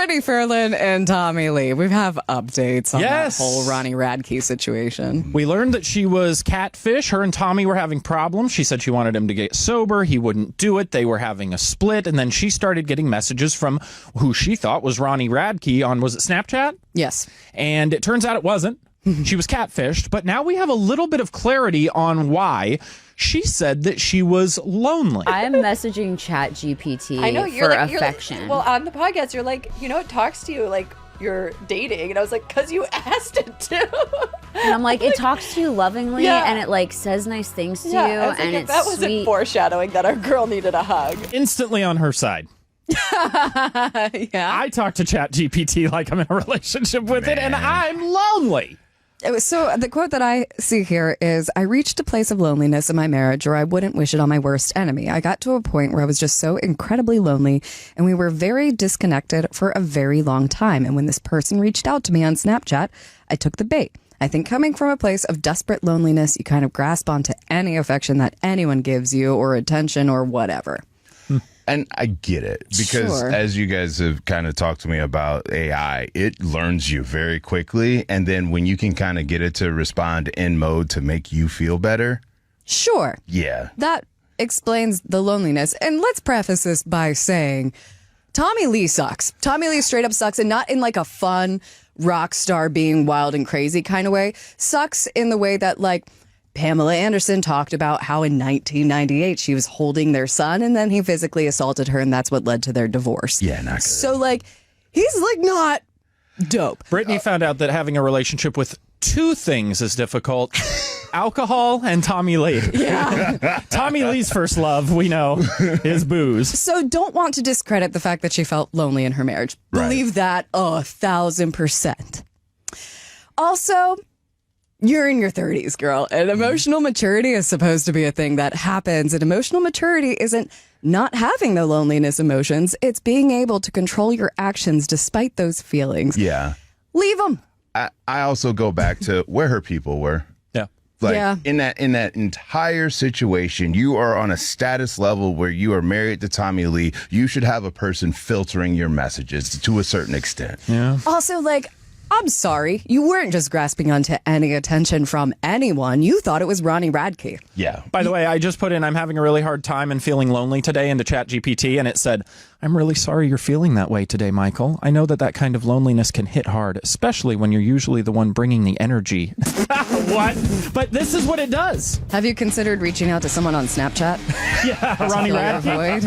Brittany Furlan and Tommy Lee. We have updates on that whole Ronnie Radke situation. We learned that she was catfish. Her and Tommy were having problems. She said she wanted him to get sober. He wouldn't do it. They were having a split. And then she started getting messages from who she thought was Ronnie Radke on, was it Snapchat? Yes. And it turns out it wasn't. She was catfished. But now we have a little bit of clarity on why. She said that she was lonely. I'm messaging ChatGPT for affection. Well, on the podcast, you're like, it talks to you like you're dating. And I was like, because you asked it to. And I'm like, it talks to you lovingly and it like says nice things to you. And it's that wasn't sweet. Foreshadowing that our girl needed a hug. Instantly on her side. I talk to ChatGPT like I'm in a relationship with it, and I'm lonely. So the quote that I see here is, I reached a place of loneliness in my marriage or I wouldn't wish it on my worst enemy. I got to a point where I was just so incredibly lonely and we were very disconnected for a very long time. And when this person reached out to me on Snapchat, I took the bait. I think coming from a place of desperate loneliness, you kind of grasp onto any affection that anyone gives you or attention or whatever. And I get it because as you guys have kind of talked to me about AI, it learns you very quickly. And then when you can kind of get it to respond in mode to make you feel better. Sure. Yeah. That explains the loneliness. And let's preface this by saying Tommy Lee sucks. Tommy Lee straight up sucks, and not in like a fun rock star being wild and crazy kind of way. Sucks in the way that like Pamela Anderson talked about how in 1998 she was holding their son and then he physically assaulted her and that's what led to their divorce. Yeah, not good. So like, he's like not dope. Brittany found out that having a relationship with two things is difficult. Alcohol and Tommy Lee. Yeah. Tommy Lee's first love, we know, is booze. So don't want to discredit the fact that she felt lonely in her marriage. Right. Believe that 1,000%. Also, you're in your 30s, girl, and emotional maturity is supposed to be a thing that happens. And emotional maturity isn't not having the loneliness emotions. It's being able to control your actions despite those feelings. Yeah. Leave them. I also go back to where her people were. Yeah. Like in that entire situation, you are on a status level where you are married to Tommy Lee. You should have a person filtering your messages to a certain extent. Yeah. Also, like, I'm sorry, you weren't just grasping onto any attention from anyone. You thought it was Ronnie Radke. Yeah. By the way, I just put in, I'm having a really hard time and feeling lonely today into ChatGPT, and it said, I'm really sorry you're feeling that way today, Michael. I know that kind of loneliness can hit hard, especially when you're usually the one bringing the energy. What? But this is what it does. Have you considered reaching out to someone on Snapchat? Yeah, Ronnie Radke.